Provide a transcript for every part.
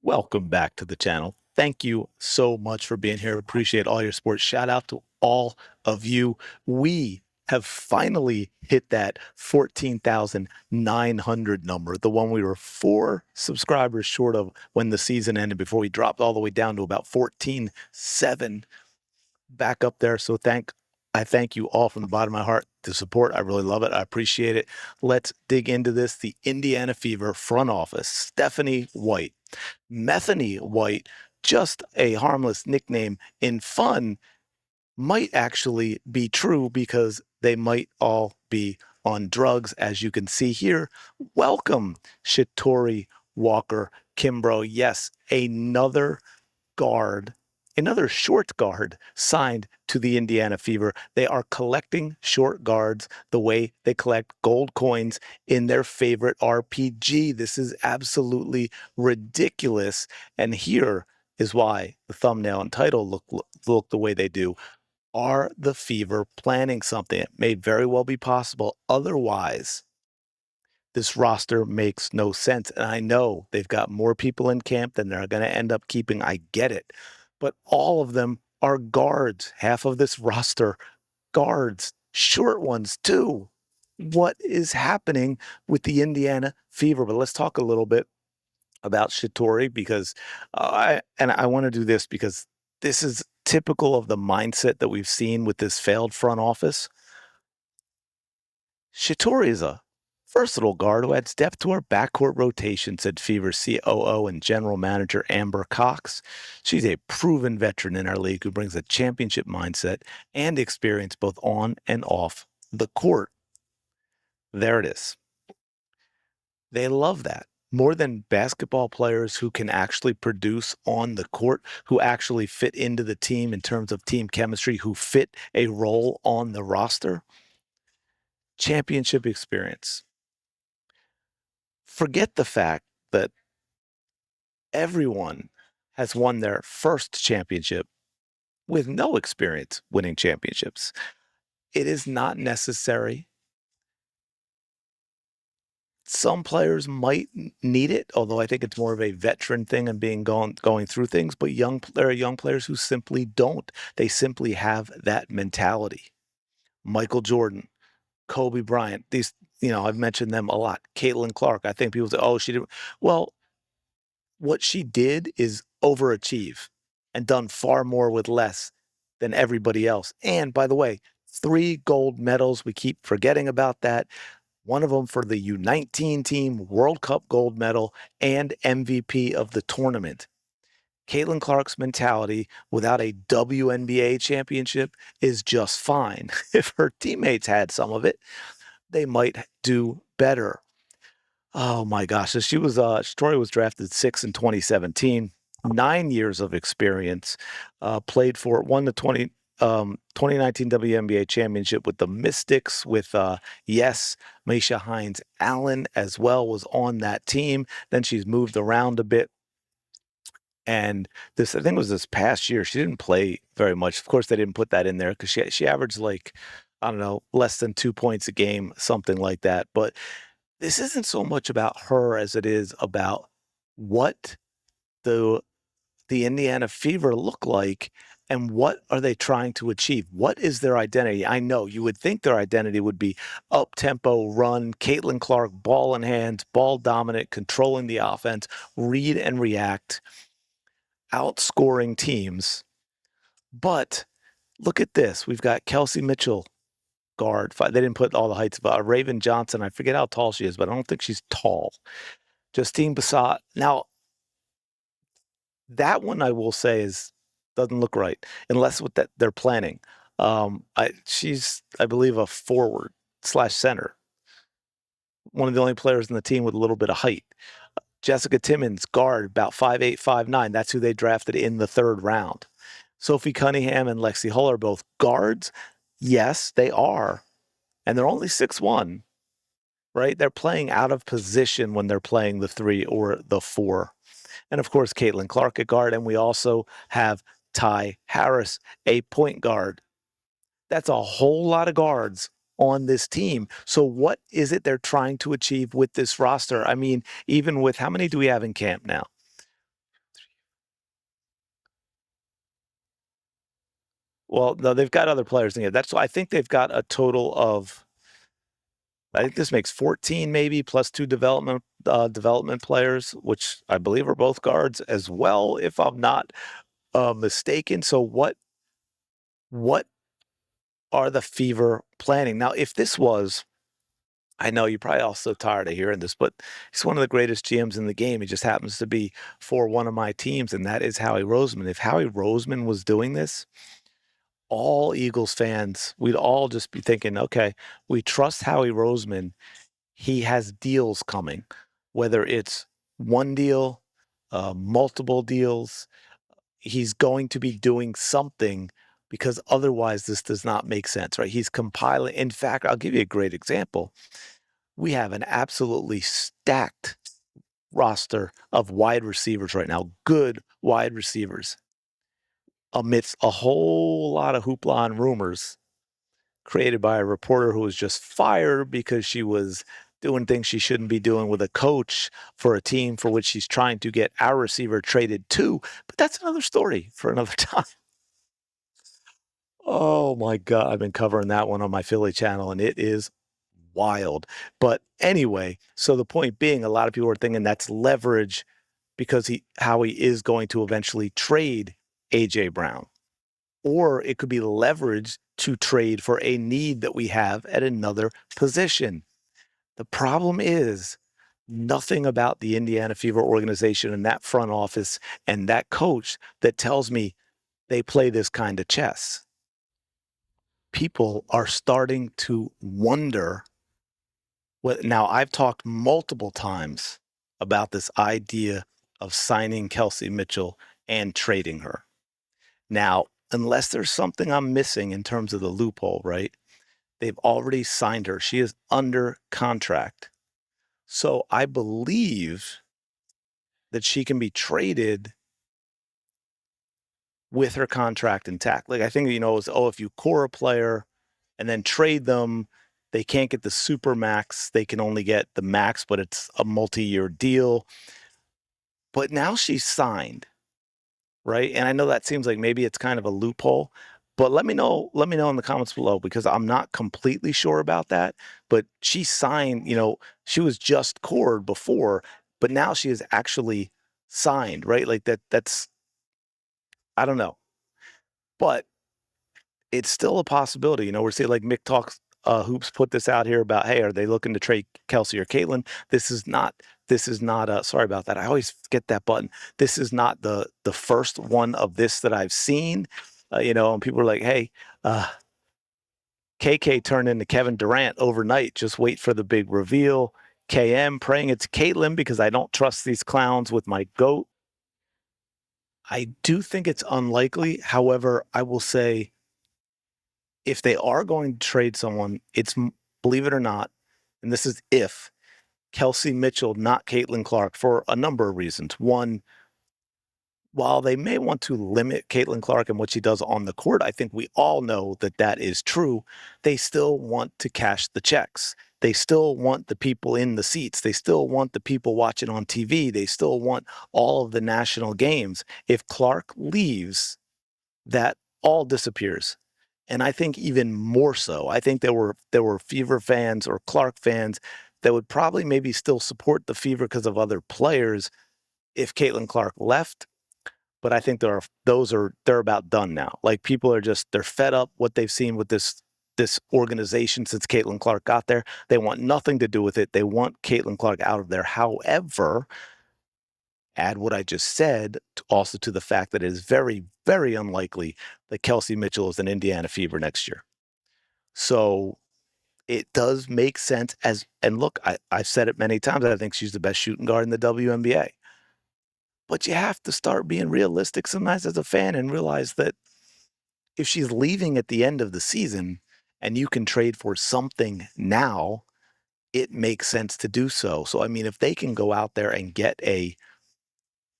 Welcome back to the channel. Thank you so much for being here. Appreciate all your support. Shout out to all of you. We have finally hit that 14,900 number, the one we were 4 subscribers short of when the season ended before we dropped all the way down to about 14,700 back up there. So I thank you all from the bottom of my heart. The support, I really love it. I appreciate it. Let's dig into this. The Indiana Fever front office, Stephanie White. Methany White, just a harmless nickname in fun, might actually be true because they might all be on drugs, as you can see here. Welcome, Shitori Walker Kimbrough. Yes, another short guard signed to the Indiana Fever. They are collecting short guards the way they collect gold coins in their favorite RPG. This is absolutely ridiculous. And here is why the thumbnail and title look the way they do. Are the Fever planning something? It may very well be possible. Otherwise, this roster makes no sense. And I know they've got more people in camp than they're going to end up keeping. I get it. But all of them are guards. Half of this roster, guards, short ones too. What is happening with the Indiana Fever? But let's talk a little bit about Shitori because I want to do this because this is typical of the mindset that we've seen with this failed front office. Shitori is a versatile guard who adds depth to our backcourt rotation, said Fever COO and General Manager Amber Cox. She's a proven veteran in our league who brings a championship mindset and experience both on and off the court. There it is. They love that. More than basketball players who can actually produce on the court, who actually fit into the team in terms of team chemistry, who fit a role on the roster. Championship experience. Forget the fact that everyone has won their first championship with no experience winning championships. It is not necessary. Some players might need it, although I think it's more of a veteran thing and going through things, but there are young players who simply don't. They simply have that mentality. Michael Jordan, Kobe Bryant, these, I've mentioned them a lot. Caitlin Clark, I think people say, oh, she didn't. Well, what she did is overachieve and done far more with less than everybody else. And by the way, 3 gold medals. We keep forgetting about that. One of them for the U19 team, World Cup gold medal, and MVP of the tournament. Caitlin Clark's mentality without a WNBA championship is just fine. If her teammates had some of it, they might do better. Oh my gosh. So Story was drafted 6 in 2017, 9 years of experience, won the 2019 WNBA championship with the Mystics with, Misha Hines Allen as well was on that team. Then she's moved around a bit. And I think it was this past year, she didn't play very much. Of course, they didn't put that in there because she averaged like, I don't know, less than 2 points a game, something like that. But this isn't so much about her as it is about what the Indiana Fever look like and what are they trying to achieve? What is their identity? I know you would think their identity would be up-tempo run, Caitlin Clark, ball in hands, ball dominant, controlling the offense, read and react, outscoring teams. But look at this. We've got Kelsey Mitchell, guard. They didn't put all the heights, but Raven Johnson, I forget how tall she is, but I don't think she's tall. Justine Bassat. Now, that one I will say doesn't look right unless with that they're planning. She's, I believe, a forward/center. One of the only players in the team with a little bit of height. Jessica Timmons, guard, about 5'8", 5'9". That's who they drafted in the 3rd round. Sophie Cunningham and Lexi Hull are both guards. Yes, they are. And they're only 6'1", right? They're playing out of position when they're playing the 3 or the 4. And of course, Caitlin Clark at guard. And we also have Ty Harris, a point guard. That's a whole lot of guards on this team. So what is it they're trying to achieve with this roster? I mean, even with how many do we have in camp now? Well, no, they've got other players in here. That's why I think they've got a total of, I think this makes 14 maybe plus two development players, which I believe are both guards as well, if I'm not mistaken. So what are the Fever planning? Now, if this was, I know you're probably also tired of hearing this, but he's one of the greatest GMs in the game. He just happens to be for one of my teams, and that is Howie Roseman. If Howie Roseman was doing this, all Eagles fans, we'd all just be thinking, okay, we trust Howie Roseman. He has deals coming, whether it's one deal, multiple deals. He's going to be doing something because otherwise this does not make sense, right? He's compiling. In fact, I'll give you a great example. We have an absolutely stacked roster of wide receivers right now, good wide receivers, amidst a whole lot of hoopla and rumors created by a reporter who was just fired because she was doing things she shouldn't be doing with a coach for a team for which she's trying to get our receiver traded to. But that's another story for another time. Oh my God. I've been covering that one on my Philly channel, and it is wild. But anyway, so the point being, a lot of people are thinking that's leverage because Howie is going to eventually trade AJ Brown. Or it could be leverage to trade for a need that we have at another position. The problem is nothing about the Indiana Fever organization and that front office and that coach that tells me they play this kind of chess. People are starting to wonder what. Now, I've talked multiple times about this idea of signing Kelsey Mitchell and trading her. Now, unless there's something I'm missing in terms of the loophole, right? They've already signed her. She is under contract. So I believe that she can be traded with her contract intact. Like I think, it was, if you core a player and then trade them, they can't get the super max. They can only get the max, but it's a multi-year deal. But now she's signed, right? And I know that seems like maybe it's kind of a loophole, but let me know in the comments below because I'm not completely sure about that. But she signed, she was just cored before, but now she is actually signed, right? Like that's I don't know. But it's still a possibility. We're seeing like Mick Talks Hoops put this out here about, hey, are they looking to trade Kelsey or Caitlin? This is not sorry about that. I always get that button. This is not the first one of this that I've seen. And people are like, hey, KK turned into Kevin Durant overnight. Just wait for the big reveal. KM praying it's Caitlin because I don't trust these clowns with my GOAT. I do think it's unlikely. However, I will say if they are going to trade someone, believe it or not, and this is if Kelsey Mitchell, not Caitlin Clark, for a number of reasons. One, while they may want to limit Caitlin Clark and what she does on the court, I think we all know that that is true. They still want to cash the checks. They still want the people in the seats. They still want the people watching on TV. They still want all of the national games. If Clark leaves, that all disappears. And I think even more so, I think there were Fever fans or Clark fans that would probably maybe still support the Fever because of other players if Caitlin Clark left. But I think they're about done now. Like people are they're fed up what they've seen with this organization since Caitlin Clark got there. They want nothing to do with it. They want Caitlin Clark out of there. However, add what I just said also to the fact that it is very, very unlikely that Kelsey Mitchell is an Indiana Fever next year. So it does make sense and look, I've said it many times. I think she's the best shooting guard in the WNBA. But you have to start being realistic sometimes as a fan and realize that if she's leaving at the end of the season and you can trade for something now, it makes sense to do so. So, I mean, if they can go out there and get a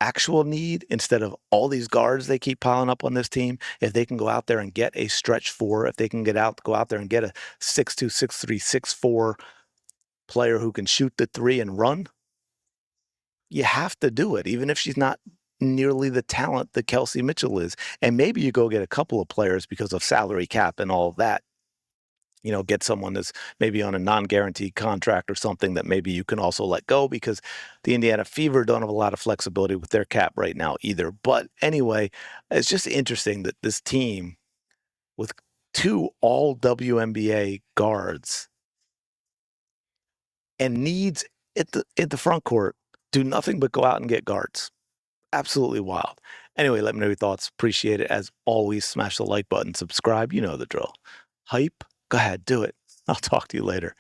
actual need instead of all these guards they keep piling up on this team, if they can go out there and get a stretch four, if they can go out there and get a 6'2", 6'3", 6'4" player who can shoot the three and run, you have to do it, even if she's not nearly the talent that Kelsey Mitchell is. And maybe you go get a couple of players because of salary cap and all of that. Get someone that's maybe on a non-guaranteed contract or something that maybe you can also let go because the Indiana Fever don't have a lot of flexibility with their cap right now either. But anyway, it's just interesting that this team with two all WNBA guards and needs at the front court do nothing but go out and get guards. Absolutely wild. Anyway, let me know your thoughts. Appreciate it. As always, smash the like button, subscribe. You know the drill. Hype? Go ahead, do it. I'll talk to you later.